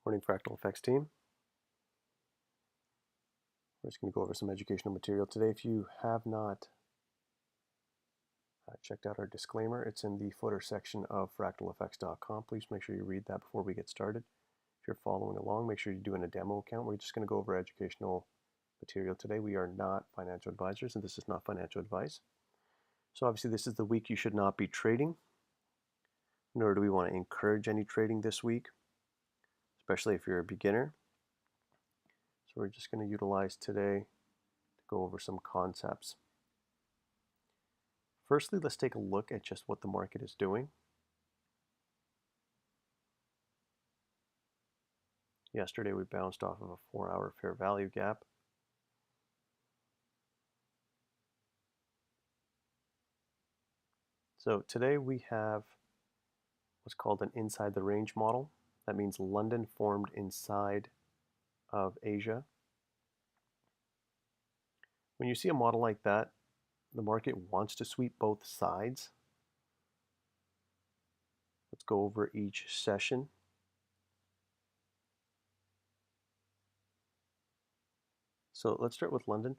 Morning, Fractal Effects team. We're just going to go over some educational material today. If you have not checked out our disclaimer, it's in the footer section of fractaleffects.com. Please make sure you read that before we get started. If you're following along, make sure you're doing a demo account. We're just going to go over educational material today. We are not financial advisors, and this is not financial advice. So obviously this is the week you should not be trading, nor do we want to encourage any trading this week, especially if you're a beginner. So we're just going to utilize today to go over some concepts. Firstly, let's take a look at just what the market is doing. Yesterday we bounced off of a 4-hour fair value gap. So today we have what's called an inside the range model. That means London formed inside of Asia. When you see a model like that, the market wants to sweep both sides. Let's go over each session. So let's start with London.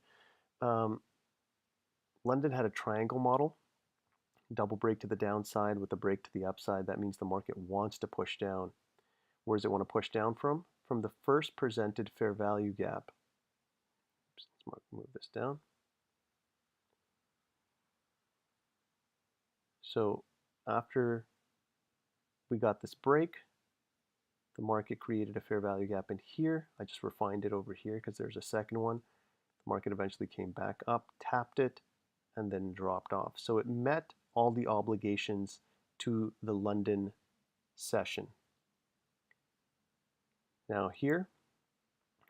London had a triangle model, double break to the downside with a break to the upside. That means the market wants to push down. Where does it want to push down from? From the first presented fair value gap. Let's move this down. So after we got this break, the market created a fair value gap in here. I just refined it over here because there's a second one. The market eventually came back up, tapped it, and then dropped off. So it met all the obligations to the London session. Now here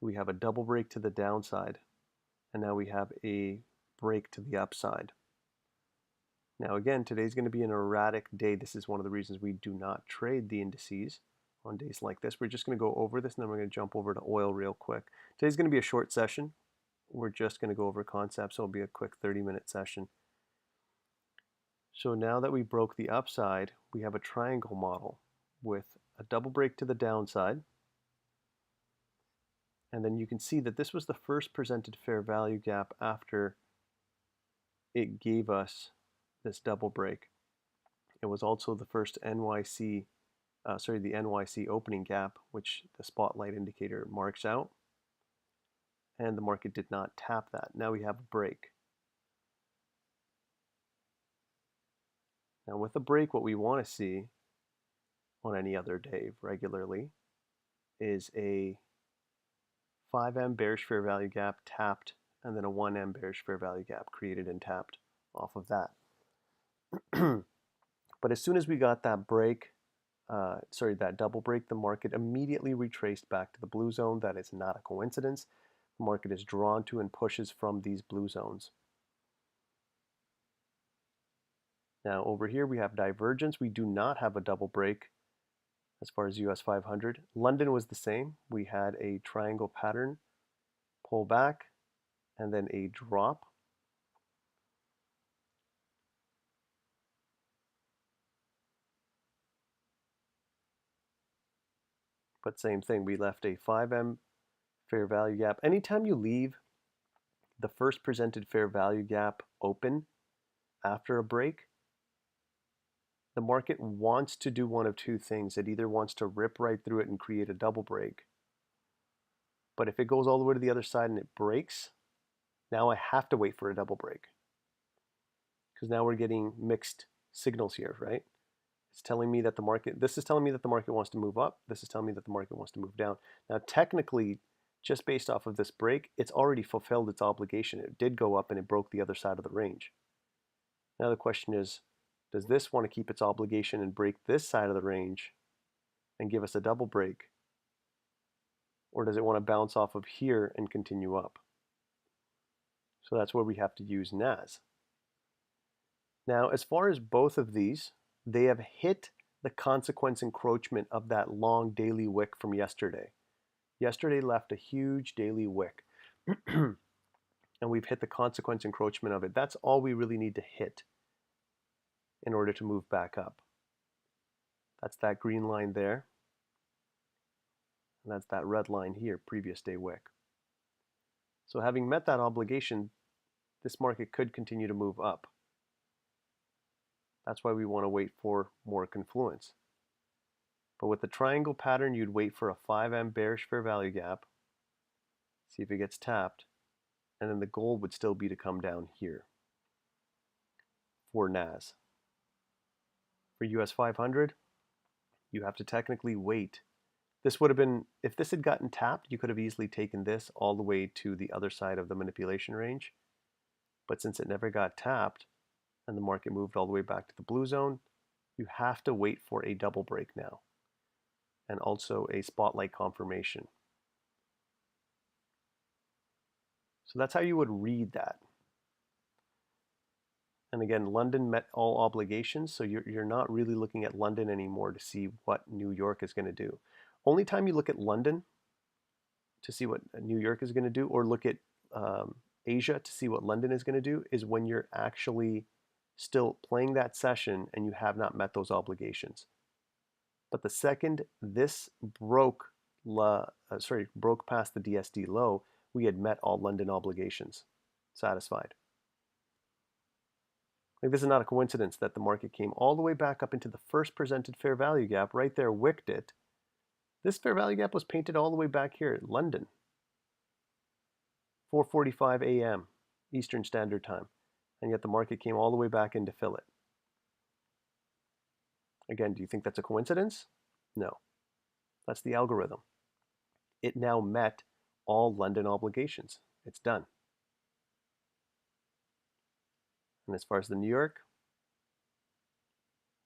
we have a double break to the downside, and now we have a break to the upside. Now again, today's going to be an erratic day. This is one of the reasons we do not trade the indices on days like this. We're just going to go over this, and then we're going to jump over to oil real quick. Today's going to be a short session. We're just going to go over concepts, so it'll be a quick 30-minute session. So now that we broke the upside, we have a triangle model with a double break to the downside. And then you can see that this was the first presented fair value gap after it gave us this double break. It was also the first the NYC opening gap, which the spotlight indicator marks out. And the market did not tap that. Now we have a break. Now with a break, what we want to see on any other day regularly is a 5M bearish fair value gap tapped, and then a 1M bearish fair value gap created and tapped off of that. But as soon as we got that break, that double break, the market immediately retraced back to the blue zone. That is not a coincidence. The market is drawn to and pushes from these blue zones. Now over here we have divergence. We do not have a double break as far as US 500. London was the same. We had a triangle pattern, pull back, and then a drop. But same thing, we left a 5M fair value gap. Anytime you leave the first presented fair value gap open after a break, the market wants to do one of two things. It either wants to rip right through it and create a double break. But if it goes all the way to the other side and it breaks, now I have to wait for a double break. Because now we're getting mixed signals here, right? It's telling me that this is telling me that the market wants to move up. This is telling me that the market wants to move down. Now, technically, just based off of this break, it's already fulfilled its obligation. It did go up and it broke the other side of the range. Now the question is, does this want to keep its obligation and break this side of the range and give us a double break? Or does it want to bounce off of here and continue up? So that's where we have to use NAS. Now, as far as both of these, they have hit the consequence encroachment of that long daily wick from yesterday. Yesterday left a huge daily wick. And we've hit the consequence encroachment of it. That's all we really need to hit in order to move back up. That's that green line there. And that's that red line here, previous day wick. So having met that obligation, this market could continue to move up. That's why we want to wait for more confluence. But with the triangle pattern, you'd wait for a 5M bearish fair value gap, see if it gets tapped, and then the goal would still be to come down here for NAS. For US 500, you have to technically wait. This would have been, if this had gotten tapped, you could have easily taken this all the way to the other side of the manipulation range. But since it never got tapped and the market moved all the way back to the blue zone, you have to wait for a double break now and also a spotlight confirmation. So that's how you would read that. And again, London met all obligations, so you're not really looking at London anymore to see what New York is going to do. Only time you look at London to see what New York is going to do, or look at Asia to see what London is going to do, is when you're actually still playing that session and you have not met those obligations. But the second this broke past the DSD low, we had met all London obligations, satisfied. Like, this is not a coincidence that the market came all the way back up into the first presented fair value gap, right there, wicked it. This fair value gap was painted all the way back here at London, 4:45 a.m. Eastern Standard Time, and yet the market came all the way back in to fill it. Again, do you think that's a coincidence? No. That's the algorithm. It now met all London obligations. It's done. And as far as the New York,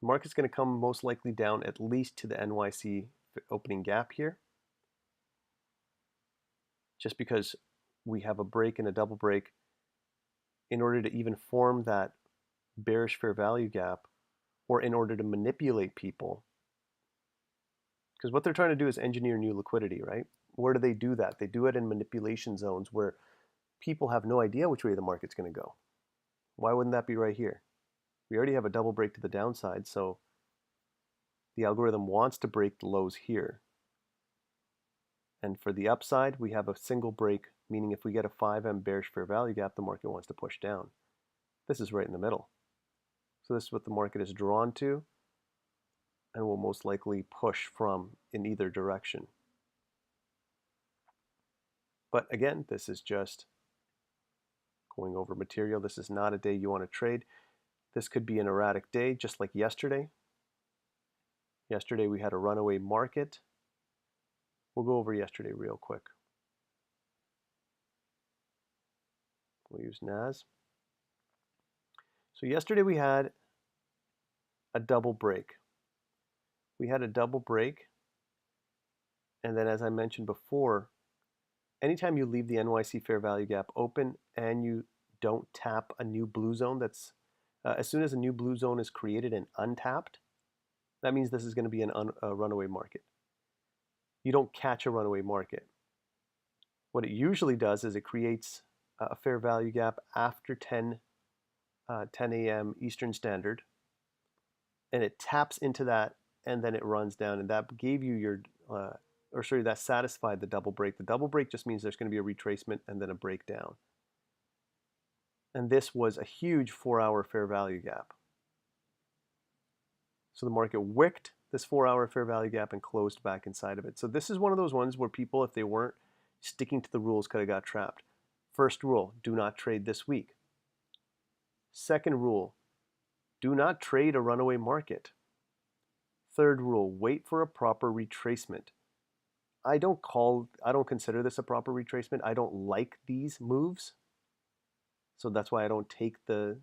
the market's going to come most likely down at least to the NYC opening gap here, just because we have a break and a double break. In order to even form that bearish fair value gap, or in order to manipulate people, because what they're trying to do is engineer new liquidity, right? Where do they do that? They do it in manipulation zones where people have no idea which way the market's going to go. Why wouldn't that be right here? We already have a double break to the downside, so the algorithm wants to break the lows here. And for the upside, we have a single break, meaning if we get a 5M bearish fair value gap, the market wants to push down. This is right in the middle. So this is what the market is drawn to and will most likely push from in either direction. But again, this is just going over material. This is not a day you want to trade. This could be an erratic day, just like yesterday. Yesterday we had a runaway market. We'll go over yesterday real quick. We'll use NAS. So yesterday we had a double break. We had a double break, and then as I mentioned before, anytime you leave the NYC fair value gap open and you don't tap a new blue zone, that's as soon as a new blue zone is created and untapped, that means this is going to be a runaway market. You don't catch a runaway market. What it usually does is it creates a fair value gap after 10 a.m. Eastern Standard, and it taps into that, and then it runs down, and that gave you your, that satisfied the double break. The double break just means there's going to be a retracement and then a breakdown. And this was a huge 4-hour fair value gap. So the market wicked this 4-hour fair value gap and closed back inside of it. So this is one of those ones where people, if they weren't sticking to the rules, could have got trapped. First rule, do not trade this week. Second rule, do not trade a runaway market. Third rule, wait for a proper retracement. I don't consider this a proper retracement. I don't like these moves. So that's why I don't take the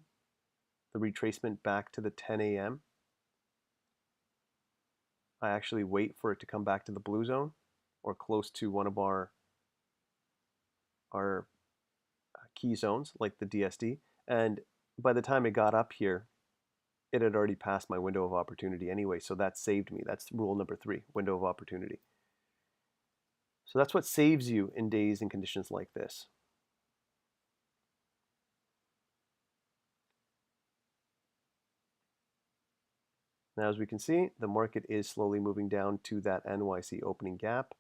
retracement back to the 10 a.m. I actually wait for it to come back to the blue zone or close to one of our key zones like the DSD. And by the time it got up here, it had already passed my window of opportunity anyway. So that saved me. That's rule number 3, window of opportunity. So that's what saves you in days and conditions like this. Now, as we can see, the market is slowly moving down to that NYC opening gap.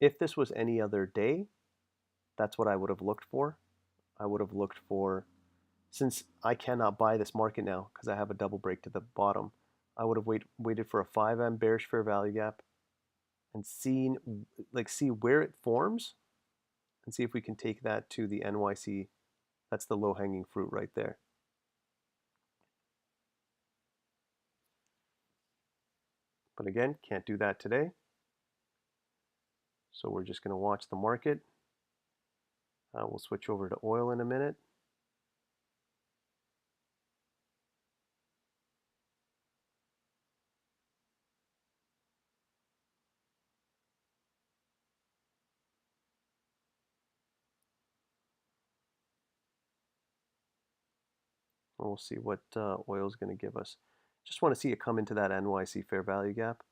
If this was any other day, that's what I would have looked for. I would have looked for, since I cannot buy this market now because I have a double break to the bottom, I would have waited for a 5M bearish fair value gap and see where it forms and see if we can take that to the NYC. That's the low-hanging fruit right there. But again, can't do that today. So we're just going to watch the market. We'll switch over to oil in a minute. And we'll see what oil is going to give us. Just want to see it come into that NYC fair value gap,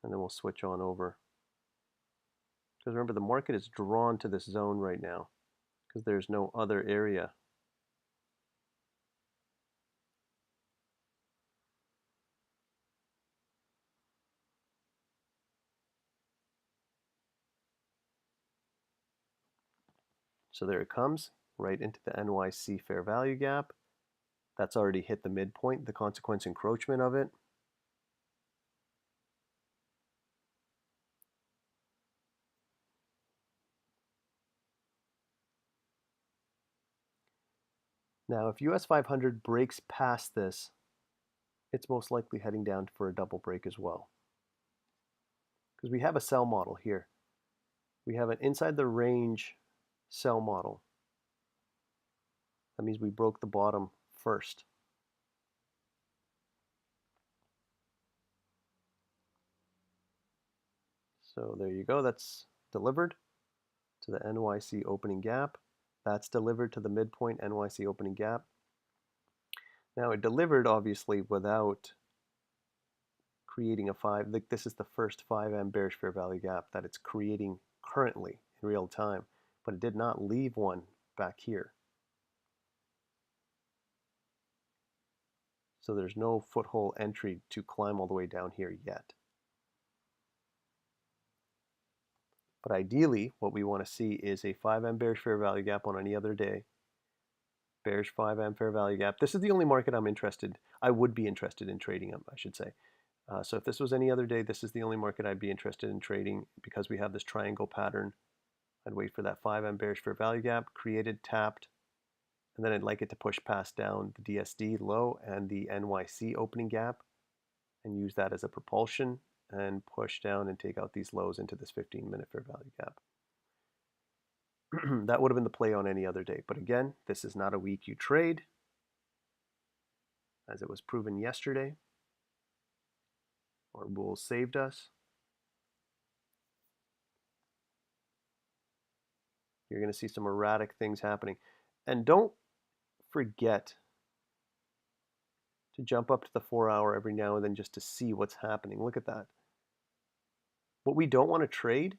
and then we'll switch on over. Because remember, the market is drawn to this zone right now because there's no other area. So there it comes, right into the NYC fair value gap. That's already hit the midpoint, the consequence encroachment of it. Now, if US 500 breaks past this, it's most likely heading down for a double break as well. Because we have a sell model here. We have an inside the range sell model. That means we broke the bottom first. So there you go. That's delivered to the NYC opening gap. That's delivered to the midpoint NYC opening gap. Now it delivered obviously without creating a 5. Like this is the first 5M bearish fair value gap that it's creating currently in real time, but it did not leave one back here. So there's no foothold entry to climb all the way down here yet. But ideally, what we want to see is a 5M bearish fair value gap on any other day. Bearish 5M fair value gap. This is the only market I would be interested in trading, I should say. So if this was any other day, this is the only market I'd be interested in trading because we have this triangle pattern. I'd wait for that 5M bearish fair value gap, created, tapped, and then I'd like it to push past down the DSD low and the NYC opening gap and use that as a propulsion and push down and take out these lows into this 15-minute fair value gap. That would have been the play on any other day. But again, this is not a week you trade, as it was proven yesterday. Our bulls saved us. You're going to see some erratic things happening. And don't forget to jump up to the 4-hour every now and then just to see what's happening. Look at that. What we don't want to trade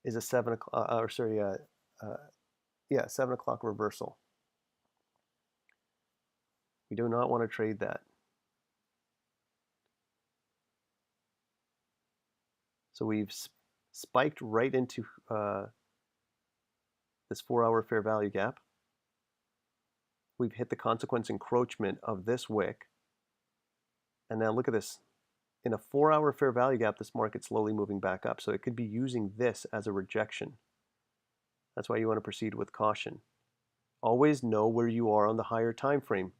is a 7 o'clock, 7 o'clock reversal. We do not want to trade that. So we've spiked right into this 4-hour fair value gap. We've hit the consequence encroachment of this wick. And now look at this. In a 4-hour fair value gap, this market's slowly moving back up. So it could be using this as a rejection. That's why you want to proceed with caution. Always know where you are on the higher time frame.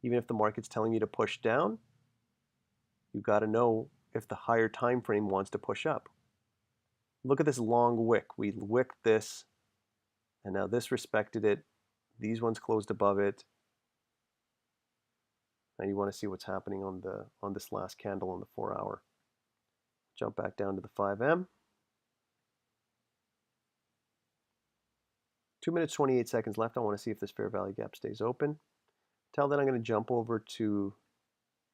Even if the market's telling you to push down, you've got to know if the higher time frame wants to push up. Look at this long wick. We wicked this, and now this respected it. These ones closed above it. Now you want to see what's happening on this last candle on the 4-hour. Jump back down to the 5M. 2 minutes, 28 seconds left. I want to see if this fair value gap stays open. Till then, I'm going to jump over to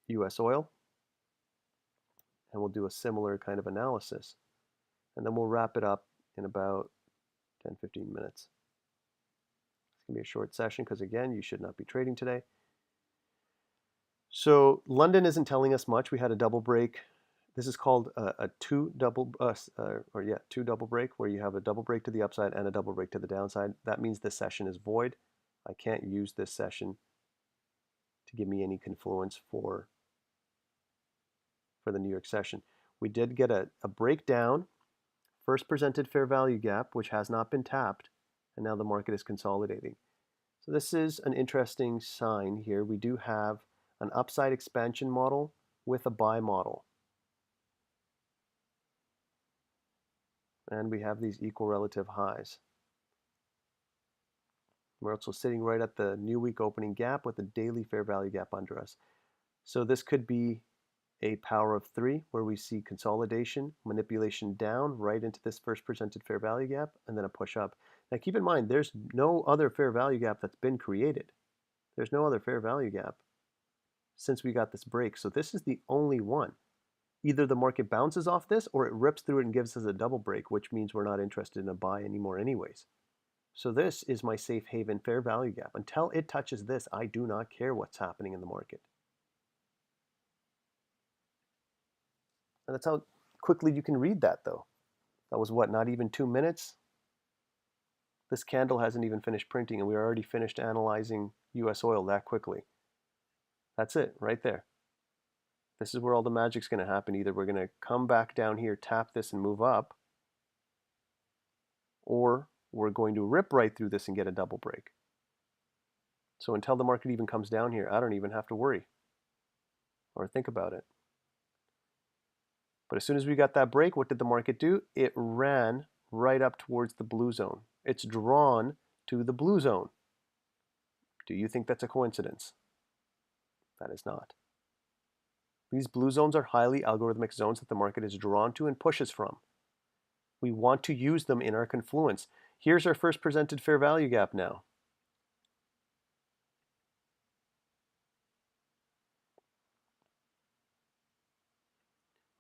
US oil, and we'll do a similar kind of analysis. And then we'll wrap it up in about 10, 15 minutes. It's going to be a short session because, again, you should not be trading today. So London isn't telling us much. We had a double break This is called a two double break, where you have a double break to the upside and a double break to the downside. That means this session is void. I can't use this session to give me any confluence for the New York session. We did get a breakdown, first presented fair value gap, which has not been tapped, and now the market is consolidating. So this is an interesting sign here. We do have an upside expansion model with a buy model. And we have these equal relative highs. We're also sitting right at the new week opening gap with a daily fair value gap under us. So this could be a power of three, where we see consolidation, manipulation down right into this first presented fair value gap, and then a push up. Now keep in mind, there's no other fair value gap that's been created. There's no other fair value gap since we got this break. So this is the only one. Either the market bounces off this, or it rips through it and gives us a double break, which means we're not interested in a buy anymore anyways. So this is my safe haven fair value gap. Until it touches this, I do not care what's happening in the market. And that's how quickly you can read that, though. That was what, not even 2 minutes? This candle hasn't even finished printing, and we already finished analyzing US oil that quickly. That's it, right there. This is where all the magic's going to happen. Either we're going to come back down here, tap this, and move up, or we're going to rip right through this and get a double break. So until the market even comes down here, I don't even have to worry or think about it. But as soon as we got that break, what did the market do? It ran right up towards the blue zone. It's drawn to the blue zone. Do you think that's a coincidence? That is not. These blue zones are highly algorithmic zones that the market is drawn to and pushes from. We want to use them in our confluence. Here's our first presented fair value gap now.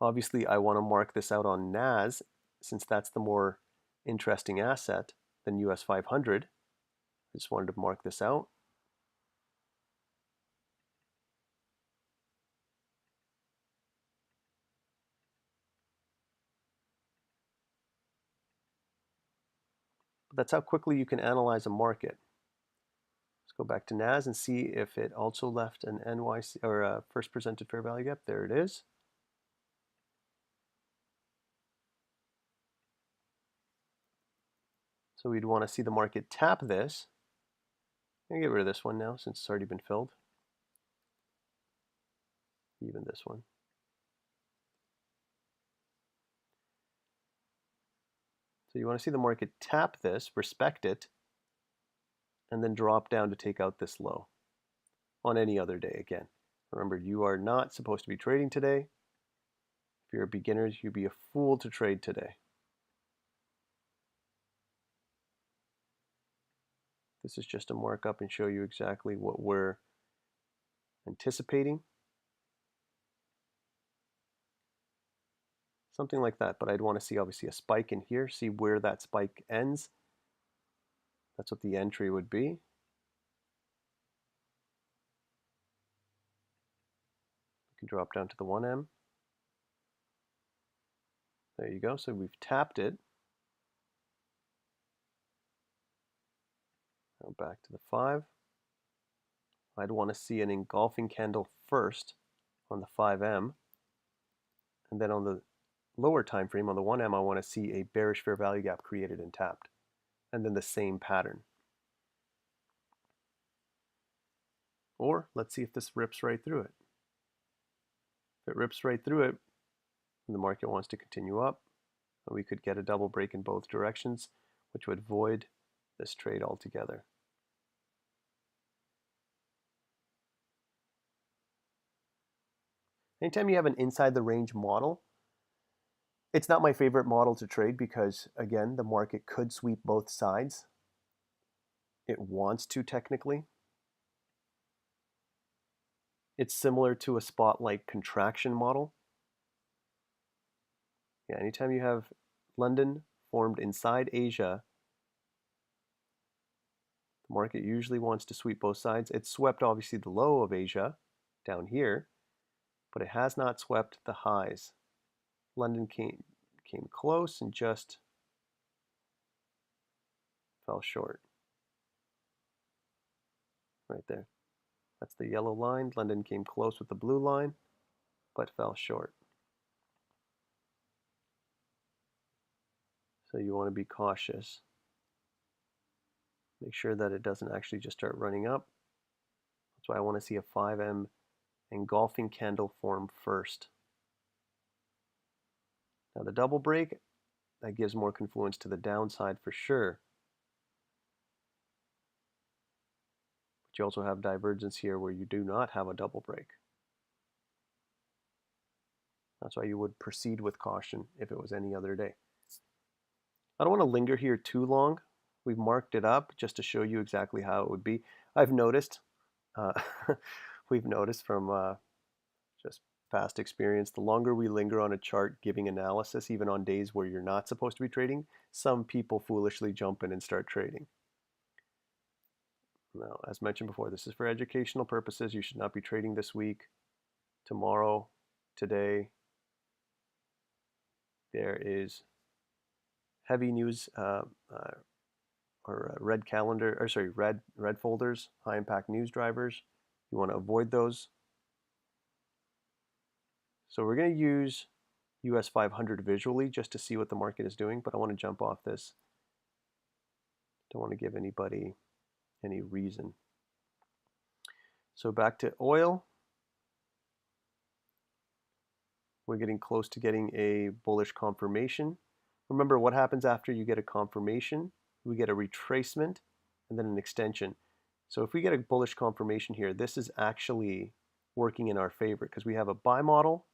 Obviously, I want to mark this out on NAS, since that's the more interesting asset than US 500. I just wanted to mark this out. But that's how quickly you can analyze a market. Let's go back to NAS and see if it also left an NYC or a first presented fair value gap. There it is. So we'd want to see the market tap this. I'm going to get rid of this one now since it's already been filled. Even this one. So you want to see the market tap this, respect it, and then drop down to take out this low on any other day again. Remember, you are not supposed to be trading today. If you're a beginner, you'd be a fool to trade today. This is just a markup and show you exactly what we're anticipating. Something like that, but I'd want to see obviously a spike in here, see where that spike ends. That's what the entry would be. You can drop down to the 1M. There you go, so we've tapped it. Now back to the 5. I'd want to see an engulfing candle first on the 5M, and then on the lower time frame on the 1M, I want to see a bearish fair value gap created and tapped, and then the same pattern. Or let's see if this rips right through it. If it rips right through it, and the market wants to continue up, we could get a double break in both directions, which would void this trade altogether. Anytime you have an inside the range model, it's not my favorite model to trade because, again, the market could sweep both sides. It wants to technically. It's similar to a spot-like contraction model. Yeah, anytime you have London formed inside Asia, the market usually wants to sweep both sides. It swept obviously the low of Asia down here, but it has not swept the highs. London came close and just fell short. Right there. That's the yellow line. London came close with the blue line, but fell short. So you want to be cautious. Make sure that it doesn't actually just start running up. That's why I want to see a 5M engulfing candle form first. Now the double break, that gives more confluence to the downside for sure. But you also have divergence here where you do not have a double break. That's why you would proceed with caution if it was any other day. I don't want to linger here too long. We've marked it up just to show you exactly how it would be. I've noticed, uh, we've noticed from just past experience, the longer we linger on a chart giving analysis, even on days where you're not supposed to be trading, some people foolishly jump in and start trading. Now, as mentioned before, this is for educational purposes. You should not be trading this week, tomorrow, today. There is heavy news or red calendar, or sorry, red folders, high impact news drivers. You want to avoid those. So we're going to use US 500 visually just to see what the market is doing, but I want to jump off this. Don't want to give anybody any reason. So back to oil. We're getting close to getting a bullish confirmation. Remember what happens after you get a confirmation? We get a retracement and then an extension. So if we get a bullish confirmation here, this is actually working in our favor because we have a buy model.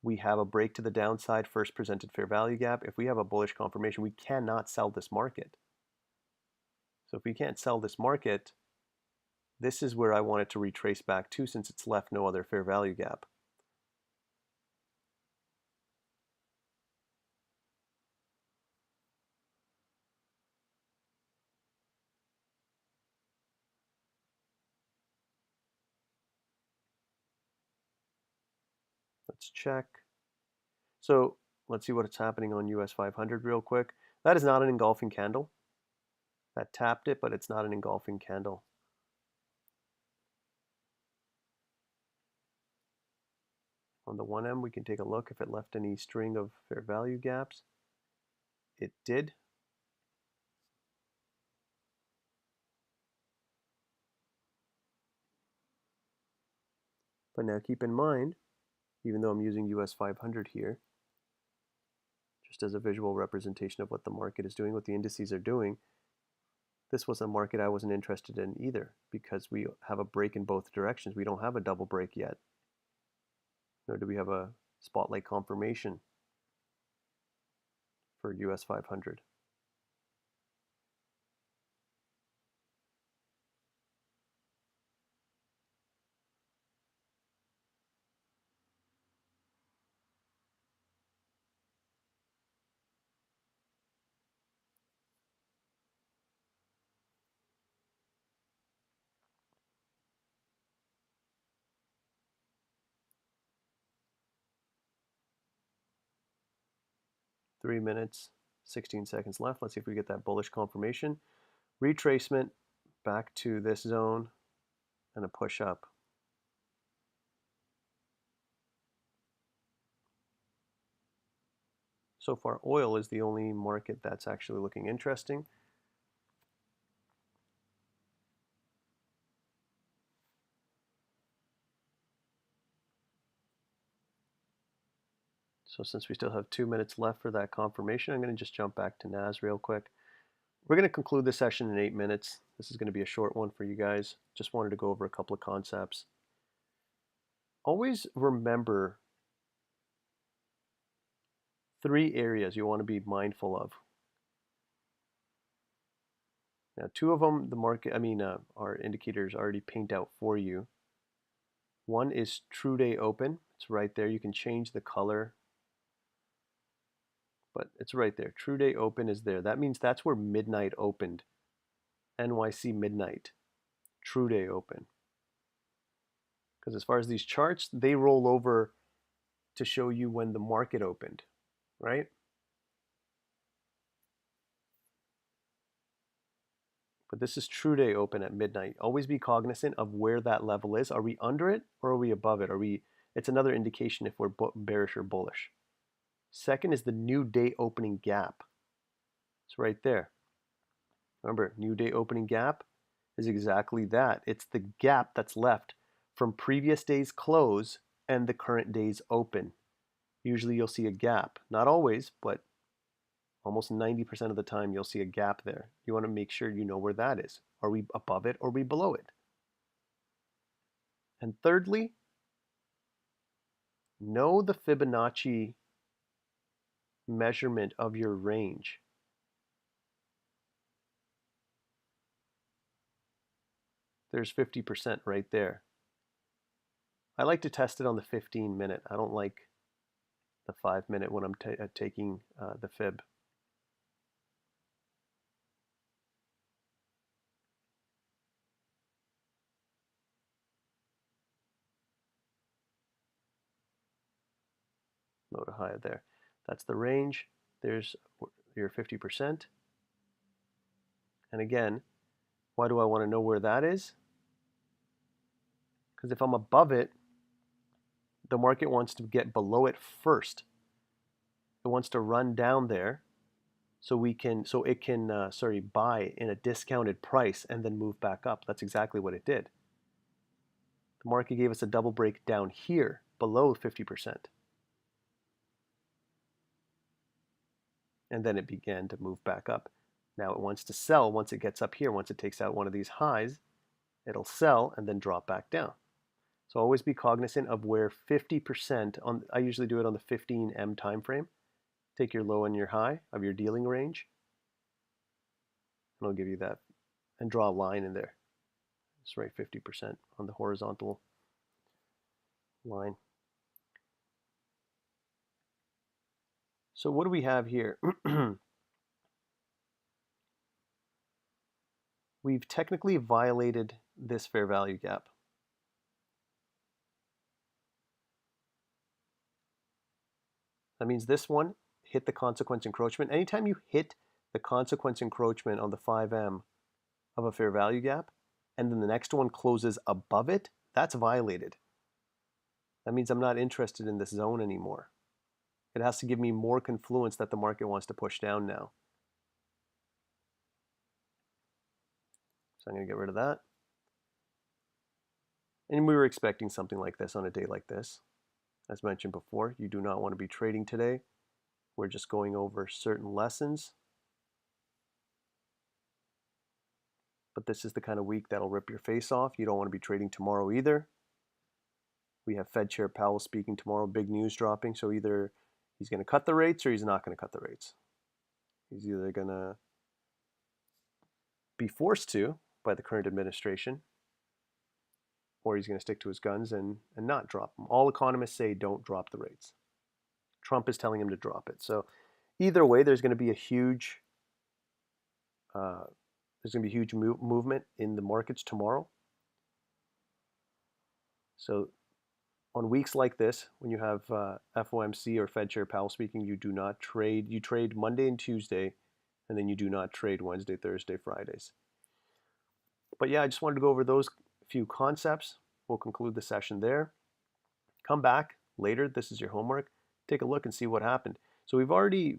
We have a break to the downside, first presented fair value gap. If we have a bullish confirmation, we cannot sell this market. So if we can't sell this market, this is where I want it to retrace back to since it's left no other fair value gap. Let's check. So let's see what's happening on US 500 real quick. That is not an engulfing candle. That tapped it, but it's not an engulfing candle. On the 1M, we can take a look if it left any string of fair value gaps. It did. But now keep in mind, even though I'm using US 500 here, just as a visual representation of what the market is doing, what the indices are doing, this was a market I wasn't interested in either because we have a break in both directions. We don't have a double break yet, nor do we have a spotlight confirmation for US 500. Three minutes, 16 seconds left. Let's see if we get that bullish confirmation. Retracement back to this zone and a push up. So far, oil is the only market that's actually looking interesting. So since we still have 2 minutes left for that confirmation, I'm going to just jump back to NAS real quick. We're going to conclude this session in 8 minutes. This is going to be a short one for you guys. Just wanted to go over a couple of concepts. Always remember 3 areas you want to be mindful of. Now, 2 of them, our indicators already paint out for you. One is true day open. It's right there. You can change the color, but it's right there. True day open is there. That means that's where midnight opened. NYC midnight. True day open. Because as far as these charts, they roll over to show you when the market opened, right? But this is true day open at midnight. Always be cognizant of where that level is. Are we under it or are we above it? It's another indication if we're bearish or bullish. Second is the new day opening gap. It's right there. Remember, new day opening gap is exactly that. It's the gap that's left from previous day's close and the current day's open. Usually you'll see a gap. Not always, but almost 90% of the time you'll see a gap there. You want to make sure you know where that is. Are we above it or are we below it? And thirdly, know the Fibonacci measurement of your range. There's 50% right there. I like to test it on the 15-minute. I don't like the 5-minute when I'm taking the fib. Low to high there. That's the range. There's your 50%. And again, why do I want to know where that is? Because if I'm above it, the market wants to get below it first. It wants to run down there so it can buy in a discounted price and then move back up. That's exactly what it did. The market gave us a double break down here below 50%. And then it began to move back up. Now it wants to sell once it gets up here. Once it takes out one of these highs, it'll sell and then drop back down. So always be cognizant of where 50% on, I usually do it on the 15M time frame. Take your low and your high of your dealing range. And I'll give you that. And draw a line in there. Just write 50% on the horizontal line. So what do we have here? We've technically violated this fair value gap. That means this one hit the consequence encroachment. Anytime you hit the consequence encroachment on the 5M of a fair value gap, and then the next one closes above it, that's violated. That means I'm not interested in this zone anymore. It has to give me more confluence that the market wants to push down now. So I'm going to get rid of that. And we were expecting something like this on a day like this. As mentioned before, you do not want to be trading today. We're just going over certain lessons. But this is the kind of week that'll rip your face off. You don't want to be trading tomorrow either. We have Fed Chair Powell speaking tomorrow, big news dropping. So either he's going to cut the rates or he's not going to cut the rates. He's either going to be forced to by the current administration, or he's going to stick to his guns and not drop them. All economists say don't drop the rates. Trump is telling him to drop it. So either way, there's going to be a huge movement in the markets tomorrow. So on weeks like this, when you have FOMC or Fed Chair Powell speaking, you do not trade. You trade Monday and Tuesday, and then you do not trade Wednesday, Thursday, Fridays. But yeah, I just wanted to go over those few concepts. We'll conclude the session there. Come back later. This is your homework. Take a look and see what happened. So we've already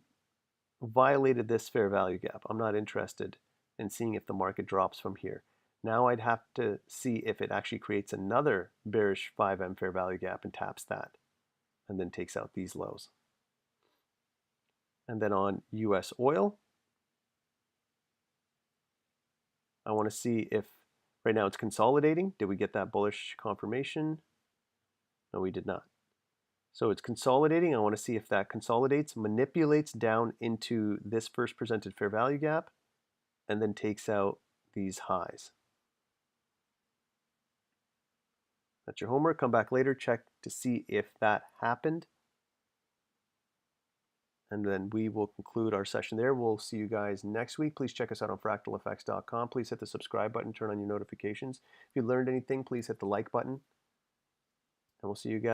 violated this fair value gap. I'm not interested in seeing if the market drops from here. Now I'd have to see if it actually creates another bearish 5M fair value gap and taps that, and then takes out these lows. And then on US oil, I want to see if, right now it's consolidating. Did we get that bullish confirmation? No, we did not. So it's consolidating. I want to see if that consolidates, manipulates down into this first presented fair value gap, and then takes out these highs. That's your homework. Come back later, check to see if that happened. And then we will conclude our session there. We'll see you guys next week. Please check us out on fractaleffects.com. Please hit the subscribe button, turn on your notifications. If you learned anything, please hit the like button. And we'll see you guys.